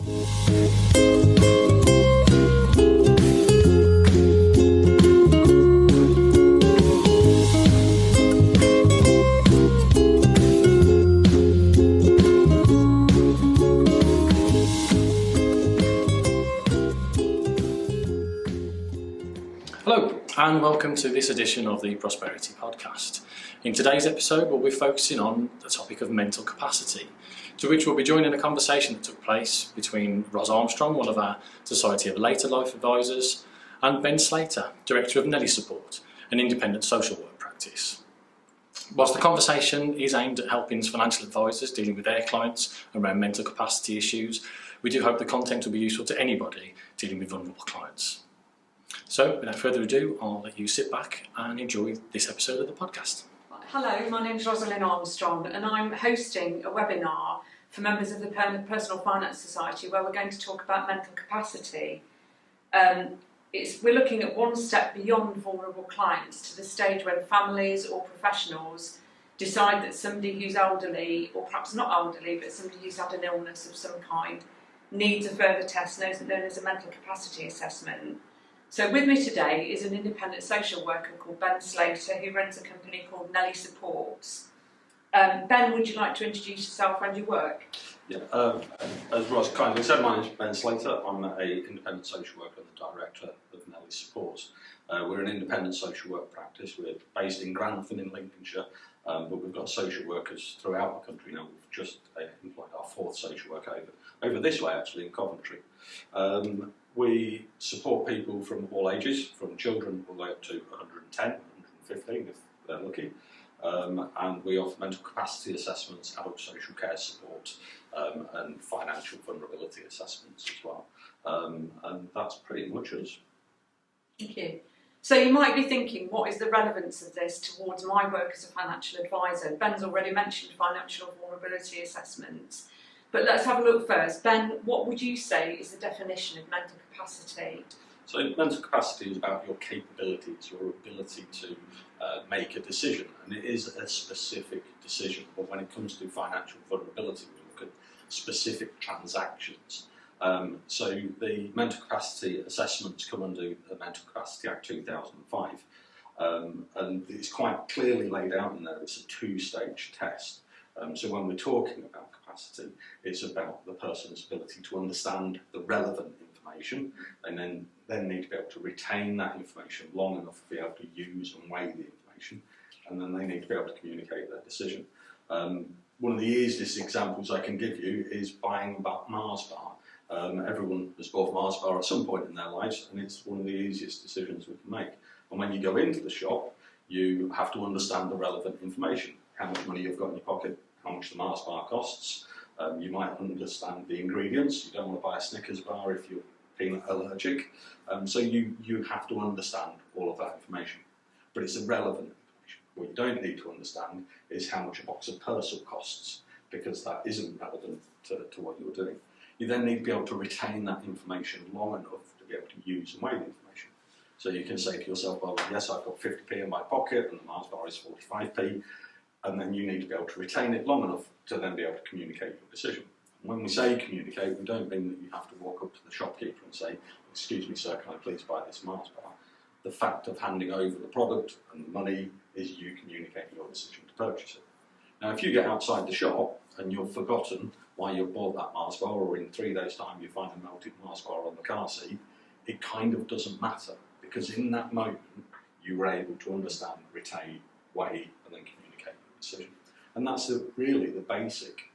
Hello and welcome to this edition of the Prosperity Podcast. In today's episode we'll be focusing on the topic of mental capacity, to which we'll be joining a conversation that took place between Roz Armstrong, one of our Society of Later Life Advisors, and Ben Slater, Director of Nellie Supports, an independent social work practice. Whilst the conversation is aimed at helping financial advisors dealing with their clients around mental capacity issues, we do hope the content will be useful to anybody dealing with vulnerable clients. So, without further ado, I'll let you sit back and enjoy this episode of the podcast. Hello, my name is Rosalyn Armstrong and I'm hosting a webinar for members of the Personal Finance Society where we're going to talk about mental capacity. We're looking at one step beyond vulnerable clients to the stage when families or professionals decide that somebody who's elderly, or perhaps not elderly, but somebody who's had an illness of some kind, needs a further test known as a mental capacity assessment. So with me today is an independent social worker called Ben Slater, who runs a company called Nellie Supports. Ben, would you like to introduce yourself and your work? Yeah, as Roz kindly said, my name is Ben Slater. I'm an independent social worker and the director of Nellie Supports. We're an independent social work practice. We're based in Grantham in Lincolnshire, but we've got social workers throughout the country now. We've just employed our fourth social worker over this way, actually, in Coventry. We support people from all ages, from children all the way up to 110, 115 if they're lucky. And we offer mental capacity assessments, adult social care support, and financial vulnerability assessments as well. And that's pretty much us. Thank you. So you might be thinking, what is the relevance of this towards my work as a financial advisor? Ben's already mentioned financial vulnerability assessments. But let's have a look first. Ben, what would you say is the definition of mental capacity? So mental capacity is about your capabilities, your ability to make a decision, and it is a specific decision. But when it comes to financial vulnerability, we look at specific transactions. So the mental capacity assessments come under the Mental Capacity Act 2005, and it's quite clearly laid out in there. It's a two-stage test. So when we're talking about capacity, it's about the person's ability to understand the relevant information and then need to be able to retain that information long enough to be able to use and weigh the information, and then they need to be able to communicate their decision. One of the easiest examples I can give you is buying a Mars bar. Everyone has bought a Mars bar at some point in their lives, and it's one of the easiest decisions we can make. And when you go into the shop, you have to understand the relevant information. How much money you've got in your pocket, how much the Mars bar costs. You might understand the ingredients. You don't want to buy a Snickers bar if you're peanut allergic. So you have to understand all of that information. But it's irrelevant information. What you don't need to understand is how much a box of Persil costs, because that isn't relevant to what you're doing. You then need to be able to retain that information long enough to be able to use and weigh the information. So you can say to yourself, well, yes, I've got 50p in my pocket and the Mars bar is 45p. And then you need to be able to retain it long enough to then be able to communicate your decision. And when we say communicate, we don't mean that you have to walk up to the shopkeeper and say, excuse me, sir, can I please buy this Mars bar? The fact of handing over the product and the money is you communicating your decision to purchase it. Now, if you get outside the shop and you've forgotten why you bought that Mars bar, or in 3 days' time you find a melted Mars bar on the car seat, it kind of doesn't matter, because in that moment you were able to understand, retain, weigh, and then communicate your decision. And that's really the basic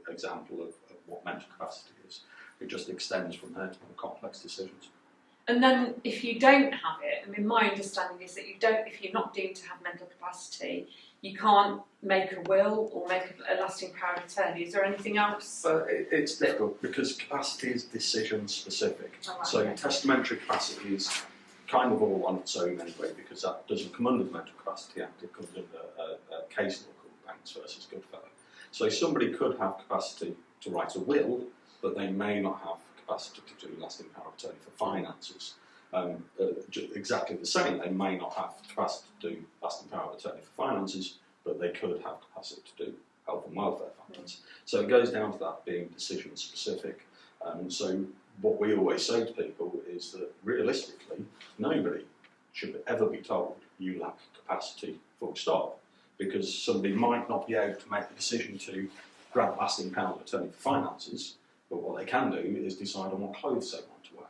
example of what mental capacity is. It just extends from there to more complex decisions. And then if you don't have it, I mean, my understanding is that if you're not deemed to have mental capacity, you can't make a will or make a lasting power of attorney. Is there anything else? It's difficult because capacity is decision specific. Oh, right, so okay. Testamentary capacity is kind of all on its own anyway, because that doesn't come under the Mental Capacity Act. It comes under a case law called Banks versus Goodfellow. So somebody could have capacity to write a will, but they may not have capacity to do lasting power of attorney for finances. Exactly the same, they may not have capacity to do lasting power of attorney for finances, but they could have capacity to do health and welfare functions. So it goes down to that being decision specific. So what we always say to people is that realistically, nobody should ever be told you lack capacity, full stop, because somebody might not be able to make the decision to grant lasting power of attorney for finances, but what they can do is decide on what clothes they want to wear.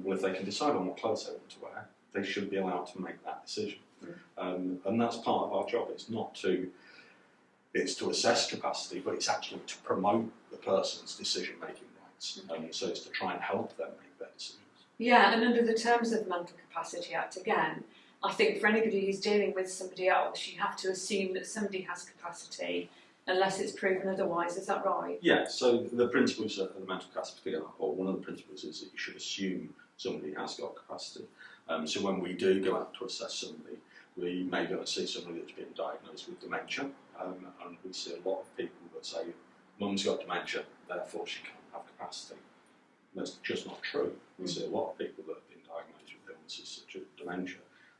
Well, if they can decide on what clothes they want to wear, they should be allowed to make that decision. And that's part of our job. It's to assess capacity, but it's actually to promote the person's decision-making rights. So it's to try and help them make their decisions. Yeah, and under the terms of the Mental Capacity Act, again, I think for anybody who's dealing with somebody else, you have to assume that somebody has capacity unless it's proven otherwise. Is that right? Yeah, so the principles of the Mental Capacity Act, or one of the principles, is that you should assume somebody has got capacity. So when we do go out to assess somebody, we may go and see somebody that's been diagnosed with dementia, and we see a lot of people that say, Mum's got dementia, therefore she can't have capacity. And that's just not true. We see a lot of people that have been diagnosed with illnesses such as dementia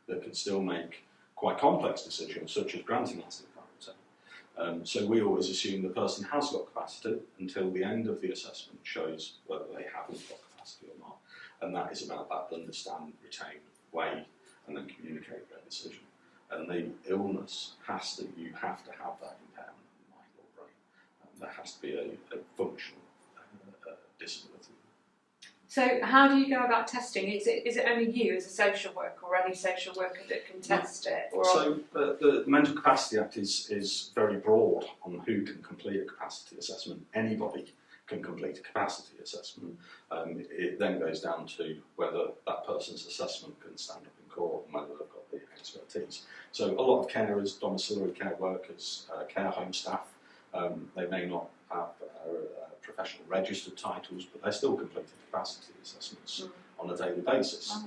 that can still make quite complex decisions, such as granting lasting power of attorney. So we always assume the person has got capacity until the end of the assessment shows whether they haven't got capacity or not. And that is about that understand, retain, weigh, and then communicate their decision. And the illness you have to have that impairment of the mind or brain. There has to be a functional disability. So how do you go about testing? Is it only you as a social worker or any social worker that can test it? Or so the Mental Capacity Act is very broad on who can complete a capacity assessment. Anybody can complete a capacity assessment. It then goes down to whether that person's assessment can stand up in court and whether they've got the expertise. So a lot of carers, domiciliary care workers, care home staff, they may not have professional registered titles, but they're still completing capacity assessments on a daily basis.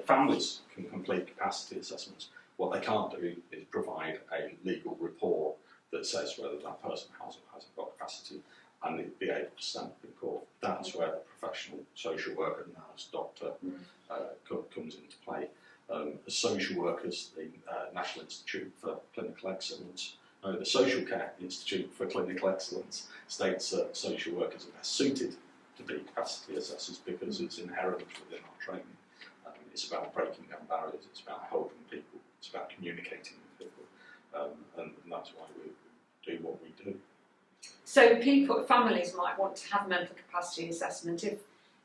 Families can complete capacity assessments. What they can't do is provide a legal report that says whether that person has or hasn't got capacity and it be able to stand up in court. That's where the professional social worker, nurse, doctor comes into play. As social workers, the National Institute for Clinical Excellence, the Social Care Institute for Clinical Excellence states that social workers are best suited to be capacity assessors because it's inherent within our training. It's about breaking down barriers, it's about helping people, it's about communicating with people, and that's why we do what we do. So families might want to have a mental capacity assessment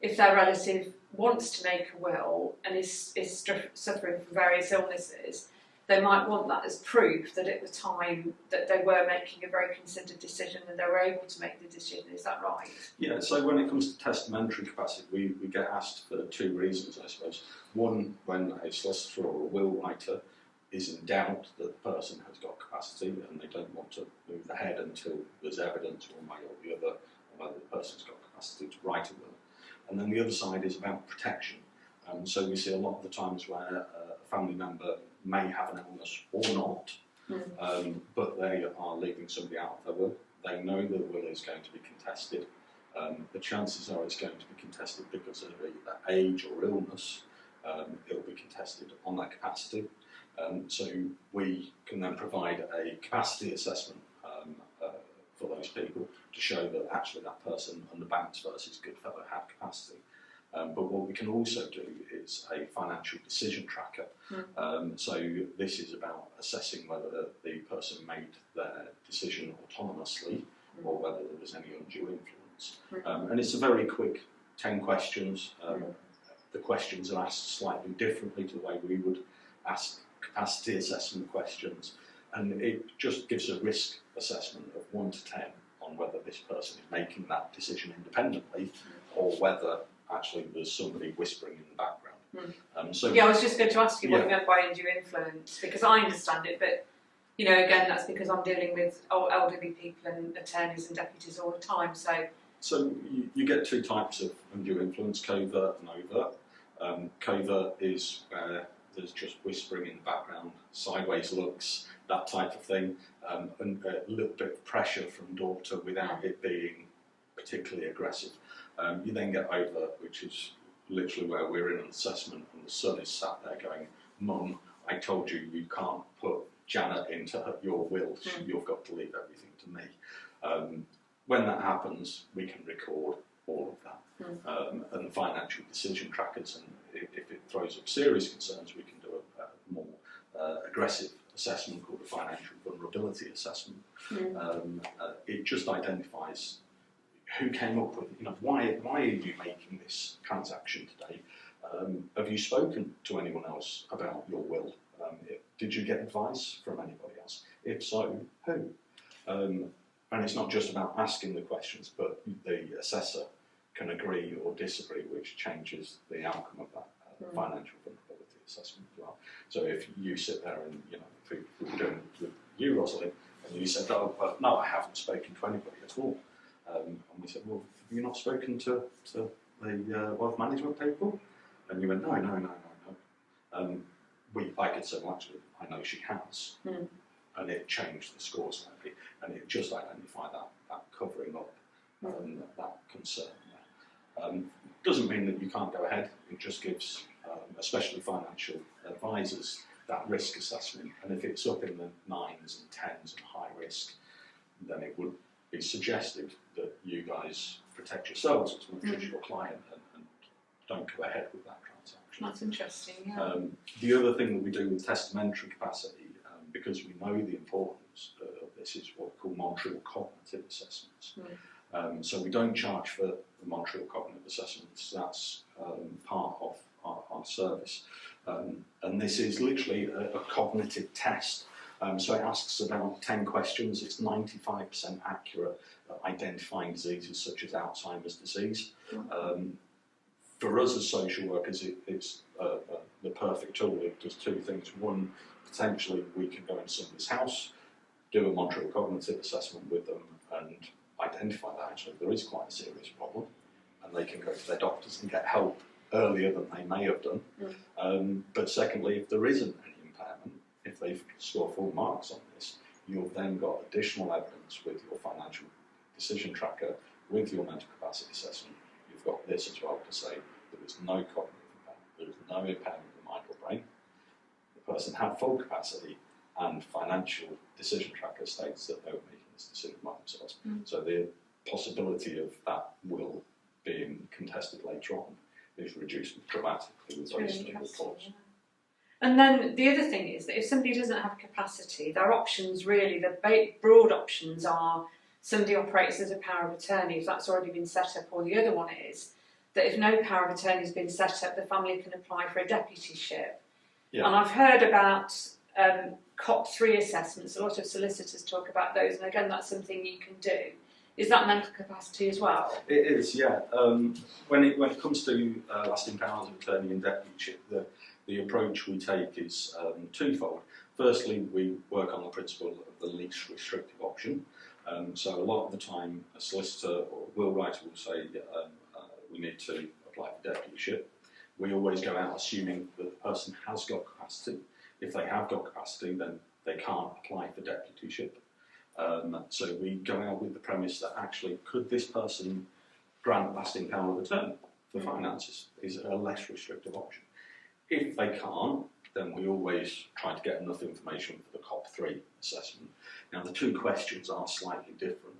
if their relative wants to make a will and is suffering from various illnesses. They might want that as proof that at the time that they were making a very considered decision and they were able to make the decision. Is that right? Yeah, so when it comes to testamentary capacity, we get asked for two reasons, I suppose. One, when a solicitor or a will writer is in doubt that the person has got capacity and they don't want to move ahead until there's evidence one way or the other on whether the person's got capacity to write a will. And then the other side is about protection. So we see a lot of the times where a family member may have an illness or not, but they are leaving somebody out of their will. They know the will is going to be contested. The chances are it's going to be contested because of either age or illness. It will be contested on that capacity. So we can then provide a capacity assessment for those people to show that actually that person under Banks versus Goodfellow had capacity. But what we can also do is a financial decision tracker. So this is about assessing whether the person made their decision autonomously or whether there was any undue influence. And it's a very quick 10 questions. The questions are asked slightly differently to the way we would ask capacity assessment questions. And it just gives a risk assessment of 1 to 10 on whether this person is making that decision independently or whether actually there's somebody whispering in the background. I was just going to ask you what you meant by undue influence, because I understand it, but again, that's because I'm dealing with elderly people and attorneys and deputies all the time. So you get two types of undue influence, covert and overt. Covert is where there's just whispering in the background, sideways looks, that type of thing, and a little bit of pressure from daughter without it being particularly aggressive. You then get overt, which is literally where we're in an assessment and the son is sat there going, Mum, I told you you can't put Janet into your will, you've got to leave everything to me. when that happens, we can record all of that. And the financial decision trackers, and if it throws up serious concerns, we can do a more aggressive assessment called a financial vulnerability assessment. It just identifies who came up with, why are you making this transaction today? Have you spoken to anyone else about your will? Did you get advice from anybody else? If so, who? And it's not just about asking the questions, but the assessor can agree or disagree, which changes the outcome of that financial vulnerability assessment as well. So if you sit there and, if we were doing it with you, Rosalyn, and you said, oh, well, no, I haven't spoken to anybody at all. And we said, well, have you not spoken to the wealth management people? And you went, no. I could say, well, actually, I know she has. And it changed the score slightly, and it just identified that covering up that concern. Doesn't mean that you can't go ahead. It just gives, especially financial advisors, that risk assessment. And if it's up in the 9s and 10s and high risk, then it would be suggested that you guys protect yourselves as much as your client and don't go ahead with that transaction. That's interesting, yeah. The other thing that we do with testamentary capacity, because we know the importance of this, is what we call Montreal cognitive assessments. So we don't charge for the Montreal cognitive assessments. That's part of our service. And this is literally a cognitive test. So it asks about 10 questions. It's 95% accurate at identifying diseases such as Alzheimer's disease. For us as social workers, it's the perfect tool. It does two things. One, potentially we can go into somebody's house, do a Montreal cognitive assessment with them, and identify that actually there is quite a serious problem, and they can go to their doctors and get help earlier than they may have done. But secondly, if there isn't any impairment, if they've scored full marks on this, you've then got additional evidence with your financial decision tracker, with your mental capacity assessment. You've got this as well to say there was no cognitive impairment, there was no impairment of the mind or brain, the person had full capacity, and financial decision tracker states that they were making this decision by themselves. So the possibility of that will being contested later on is reduced dramatically with those reports. And then the other thing is that if somebody doesn't have capacity, their options really, the broad options are somebody operates as a power of attorney if that's already been set up, or the other one is that if no power of attorney has been set up, the family can apply for a deputyship. And I've heard about COP3 assessments. A lot of solicitors talk about those, and again, that's something you can do. Is that mental capacity as well? It is, yeah. When it comes to lasting powers of attorney and deputyship, the approach we take is twofold. Firstly, we work on the principle of the least restrictive option. So a lot of the time, a solicitor or will writer will say we need to apply for deputyship. We always go out assuming that the person has got capacity. If they have got capacity, then they can't apply for deputyship. So we go out with the premise that actually, could this person grant lasting power of attorney for finances? Is a less restrictive option. If they can't, then we always try to get enough information for the COP3 assessment. Now, the two questions are slightly different.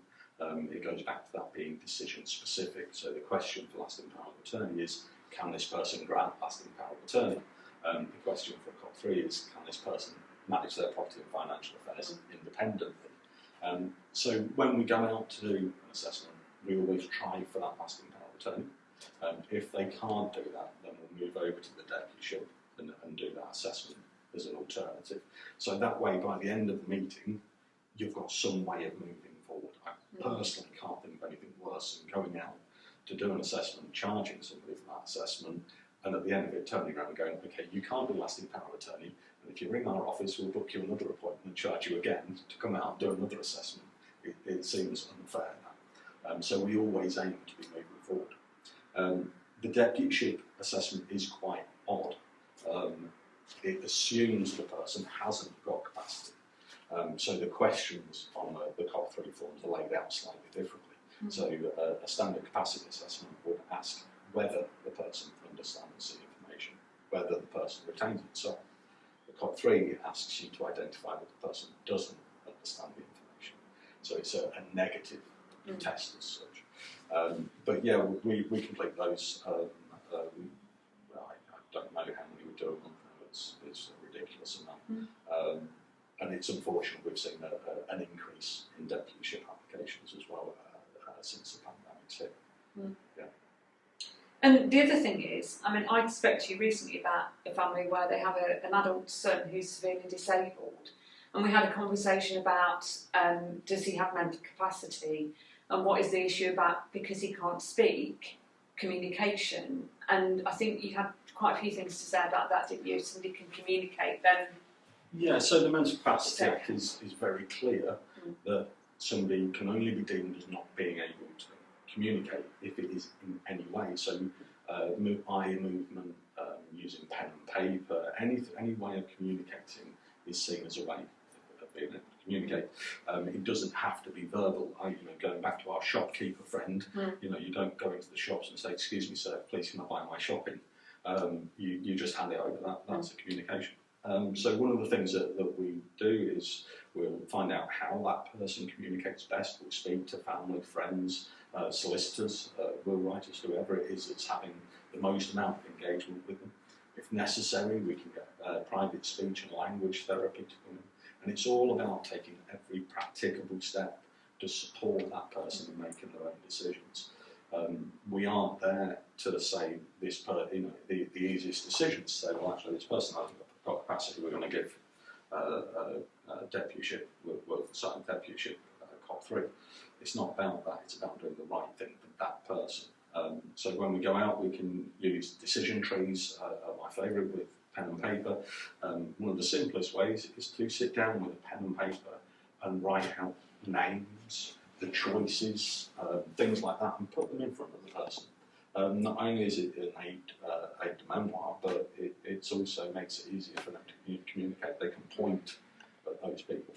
It goes back to that being decision specific. So the question for lasting power of attorney is, can this person grant lasting power of attorney? The question for COP3 is, can this person manage their property and financial affairs independently? So when we go out to do an assessment, we always try for that lasting power of attorney. If they can't do that, then we'll move over to the deputyship and do that assessment as an alternative. So that way, by the end of the meeting, you've got some way of moving forward. I personally can't think of anything worse than going out to do an assessment, charging somebody for that assessment, and at the end of it turning around and going, okay, you can't do lasting power of attorney, and if you ring our office, we'll book you another appointment and charge you again to come out and do another assessment. It seems unfair. So we always aim to be moving forward. The deputyship assessment is quite odd. It assumes the person hasn't got capacity. So the questions on the COP3 forms are laid out slightly differently. So a standard capacity assessment would ask whether the person understands the information, whether the person retains it. So the COP3 asks you to identify that the person doesn't understand the information. So it's a negative test as such. But yeah, we complete those. I don't know how many we do a month now. It's a ridiculous amount. And it's unfortunate we've seen an increase in deputyship applications as well since the pandemic's hit. Yeah. And the other thing is, I mean, I spoke to you recently about a family where they have an adult son who's severely disabled, and we had a conversation about does he have mental capacity, and what is the issue about, because he can't speak, communication. And I think you had quite a few things to say about that, didn't you? If somebody can communicate, then... Yeah, so the Mental Capacity Act is very clear that somebody can only be deemed as not being able to communicate if it is in any way. So eye movement, using pen and paper, any way of communicating is seen as a way of being able to communicate. It doesn't have to be verbal. Going back to our shopkeeper friend, you don't go into the shops and say, "Excuse me, sir, please can I buy my shopping?" You just hand it over. That's a communication. So one of the things that we do is we'll find out how that person communicates best. We'll speak to family, friends, solicitors, will writers, whoever it is that's having the most amount of engagement with them. If necessary, we can get private speech and language therapy to come in. And it's all about taking every practicable step to support that person in making their own decisions. We aren't there to say the easiest decision, to say, well, actually, this person hasn't got capacity, we're going to give deputyship, we'll sign deputyship COP3. It's not about that, it's about doing the right thing for that person. So when we go out, we can use decision trees, are my favourite, with pen and paper. One of the simplest ways is to sit down with a pen and paper and write out names, the choices, things like that, and put them in front of the person. Not only is it an aid to memoir, but it also makes it easier for them to communicate. They can point at those people.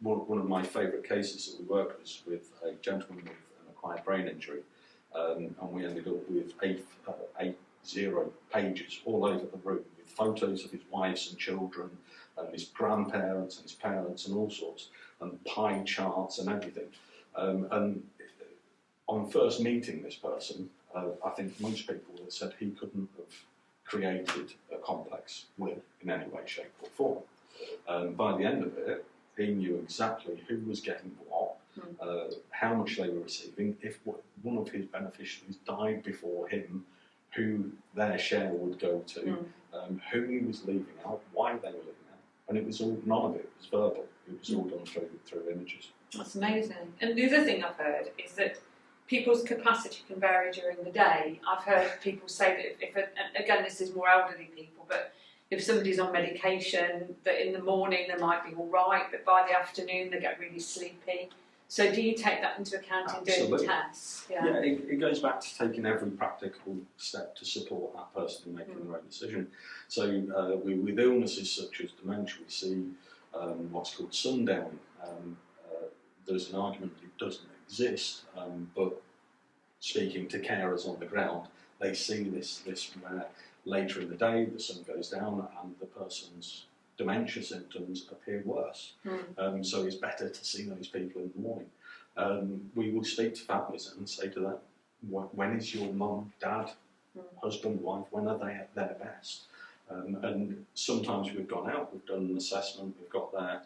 One of my favourite cases that we worked was with a gentleman with an acquired brain injury, and we ended up with 80 pages all over the room with photos of his wives and children, and his grandparents and his parents and all sorts, and pie charts and everything. And on first meeting this person, I think most people have said he couldn't have created a complex will in any way, shape or form. By the end of it, he knew exactly who was getting what, how much they were receiving, if one of his beneficiaries died before him, who their share would go to, who he was leaving out, why they were leaving out. And it was all, none of it was verbal, it was all done through images. That's amazing. And the other thing I've heard is that people's capacity can vary during the day. I've heard people say that again, this is more elderly people, but if somebody's on medication, that in the morning they might be all right, but by the afternoon they get really sleepy. So do you take that into account in doing the tests? Yeah, it goes back to taking every practical step to support that person in making their own decision. So with illnesses such as dementia, we see what's called sundowning. There's an argument that it doesn't exist, but speaking to carers on the ground, they see this where later in the day the sun goes down and the person's dementia symptoms appear worse. So it's better to see those people in the morning. We will speak to families and say to them, when is your mum, dad, husband, wife, when are they at their best? And sometimes we've gone out, we've done an assessment, we've got there.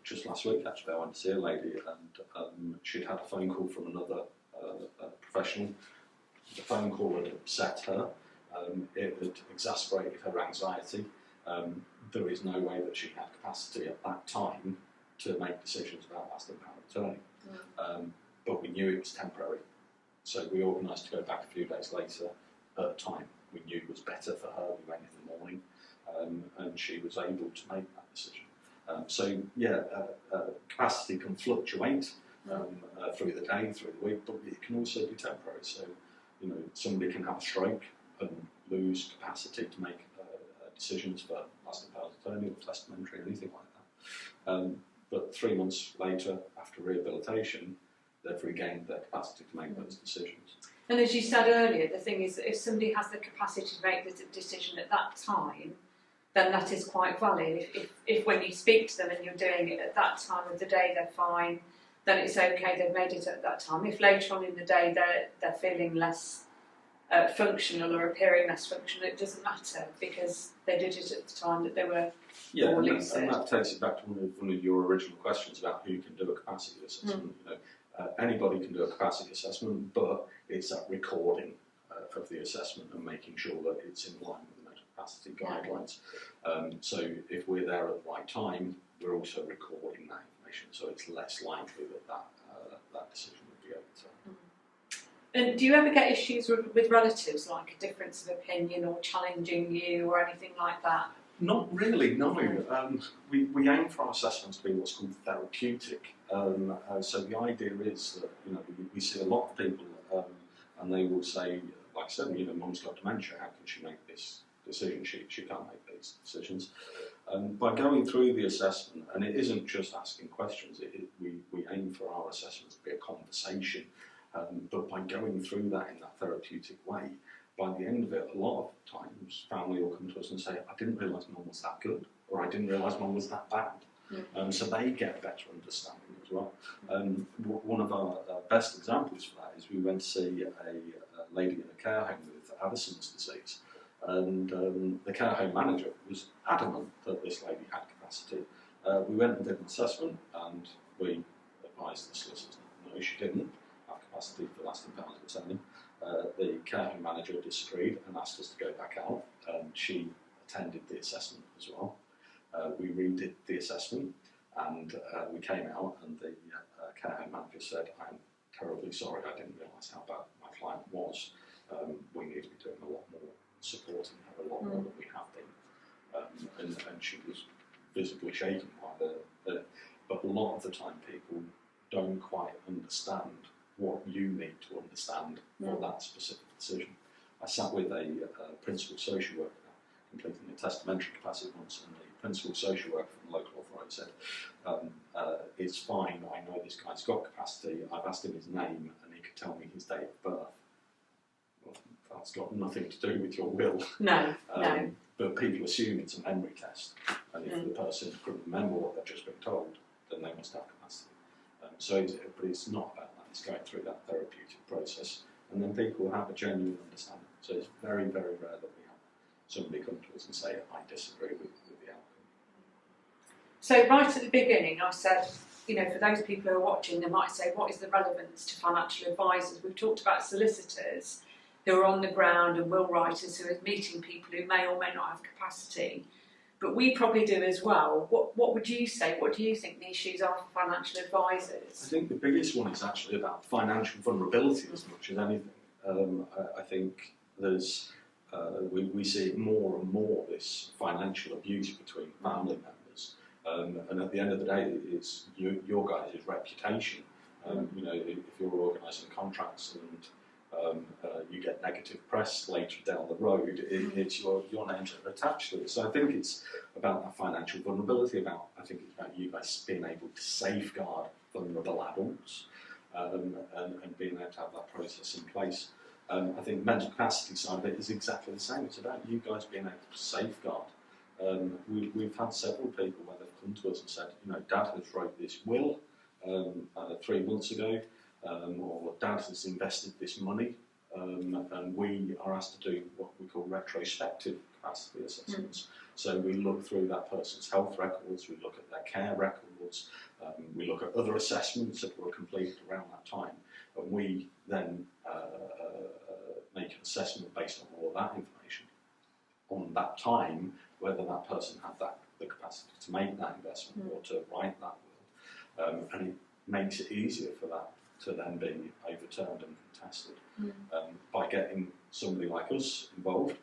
Just last week, actually, I went to see a lady and she'd had a phone call from another professional. The phone call had upset her. It had exacerbated her anxiety. There is no way that she had capacity at that time to make decisions about lasting power of attorney. But we knew it was temporary. So we organised to go back a few days later at a time we knew was better for her. We went in the morning and she was able to make that decision. Capacity can fluctuate through the day, through the week, but it can also be temporary. So, somebody can have a stroke and lose capacity to make decisions for lasting power of attorney or testamentary or anything like that. But 3 months later, after rehabilitation, they've regained their capacity to make those decisions. And as you said earlier, the thing is that if somebody has the capacity to make the decision at that time, then that is quite valid. If when you speak to them and you're doing it at that time of the day, they're fine, then it's okay, they've made it at that time. If later on in the day they're feeling less functional or appearing less functional, it doesn't matter because they did it at the time that they were more lucid. And that takes it back to one of your original questions about who can do a capacity assessment. Anybody can do a capacity assessment, but it's that recording of the assessment and making sure that it's in line with the mental capacity guidelines. So if we're there at the right time, we're also recording that information, so it's less likely that decision would be overturned. And do you ever get issues with relatives, like a difference of opinion or challenging you or anything like that? Not really, no. We aim for our assessments to be what's called therapeutic. So the idea is that we see a lot of people, and they will say, like I said, mum's got dementia. How can she make this decision? She can't make these decisions. By going through the assessment, and it isn't just asking questions. We aim for our assessments to be a conversation. But by going through that in that therapeutic way, by the end of it, a lot of times family will come to us and say, I didn't realise mum was that good, or I didn't realise mum was that bad. So they get a better understanding as well. One of our best examples for that is we went to see a lady in a care home with Addison's disease, and the care home manager was adamant that this lady had capacity. We went and did an assessment, and we advised the solicitors, no, she didn't have capacity for lasting powers of attorney. The care home manager disagreed and asked us to go back out. She attended the assessment as well. We redid the assessment, and we came out, and the care home manager said, I'm terribly sorry, I didn't realise how bad my client was. We need to be doing a lot more, supporting her a lot more than we have been. And she was visibly shaken by but a lot of the time people don't quite understand what you need to understand for that specific decision. I sat with a principal social worker completing a testamentary capacity once, and the principal social worker from the local authority said, it's fine, I know this guy's got capacity, I've asked him his name and he could tell me his date of birth. Well, that's got nothing to do with your will. No. But people assume it's a memory test, and if the person couldn't remember what they've just been told, then they must have capacity. But it's not about that, it's going through that therapeutic process, and then people have a genuine understanding. So it's very, very rare that we have somebody come to us and say, I disagree with the outcome. So right at the beginning I said, for those people who are watching, they might say, what is the relevance to financial advisors? We've talked about solicitors who are on the ground and will writers who are meeting people who may or may not have capacity. But we probably do as well. What would you say? What do you think the issues are for financial advisors? I think the biggest one is actually about financial vulnerability as much as anything. I think there's we see it more and more, this financial abuse between family members. And at the end of the day, it's your guys' reputation. If you're organising contracts and you get negative press later down the road, it's your names are attached to it. So I think it's about that financial vulnerability. I think it's about you guys being able to safeguard vulnerable adults and being able to have that process in place. I think mental capacity side of it is exactly the same. It's about you guys being able to safeguard. We've had several people where they've come to us and said, Dad has wrote this will 3 months ago. Or Dad has invested this money, and we are asked to do what we call retrospective capacity assessments. So we look through that person's health records, we look at their care records, we look at other assessments that were completed around that time, and we then make an assessment based on all of that information on that time, whether that person had the capacity to make that investment or to write that will, and it makes it easier for that to then be overturned and contested. By getting somebody like us involved,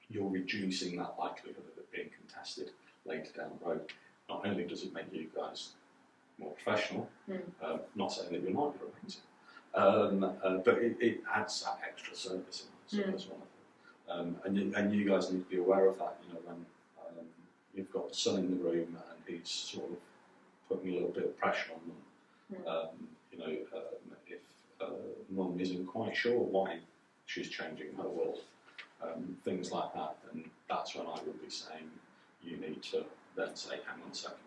you're reducing that likelihood of it being contested later down the road. Not only does it make you guys more professional, not saying that you're not, you're amazing, but it adds that extra service in as well. And you guys need to be aware of that, when you've got the son in the room and he's sort of putting a little bit of pressure on them. If mum isn't quite sure why she's changing her will, things like that, then that's when I would be saying you need to then say, hang on a second,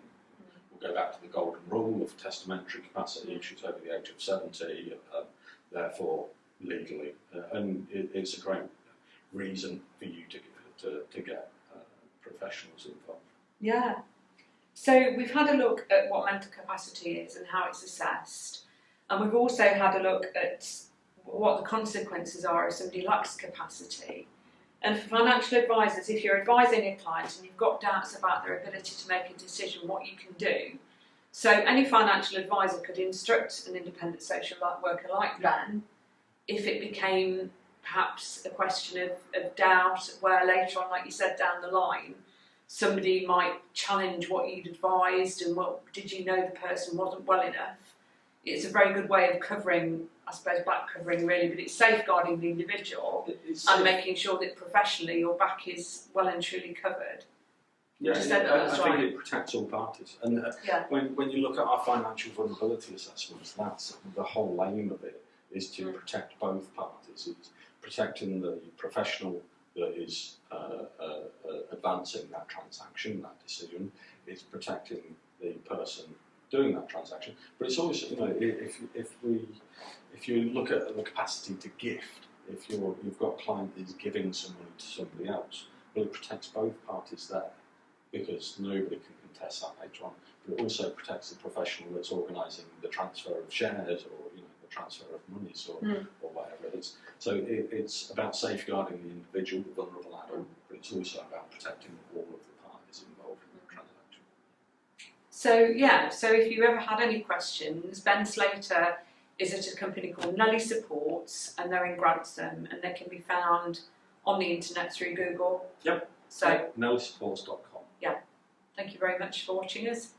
we'll go back to the golden rule of testamentary capacity, she's over the age of 70, therefore legally, and it's a great reason for you to get professionals involved. Yeah. So we've had a look at what mental capacity is and how it's assessed, and we've also had a look at what the consequences are if somebody lacks capacity. And for financial advisors, if you're advising a client and you've got doubts about their ability to make a decision, what you can do. So any financial advisor could instruct an independent social worker like Ben if it became perhaps a question of doubt, where later on, like you said, down the line, somebody might challenge what you'd advised and what did you know the person wasn't well enough. It's a very good way of covering, I suppose, back covering really, but it's safeguarding the individual and making sure that professionally your back is well and truly covered. Yeah, I think it protects all parties. And when you look at our financial vulnerability assessments, that's the whole aim of it, is to protect both parties. It's protecting the professional that is advancing that transaction, that decision. It's protecting the person doing that transaction, but it's also, if you look at the capacity to gift, if you've got a client that is giving some money to somebody else, well, it protects both parties there, because nobody can contest that later on. But it also protects the professional that's organising the transfer of shares, or the transfer of monies, or whatever it is. So it's about safeguarding the individual, the vulnerable adult, but it's also about protecting all of the parties involved in the transaction. So if you ever had any questions, Ben Slater is at a company called Nellie Supports, and they're in Grantham, and they can be found on the internet through Google. Yep. So NellieSupports.com. Yeah. Thank you very much for watching us.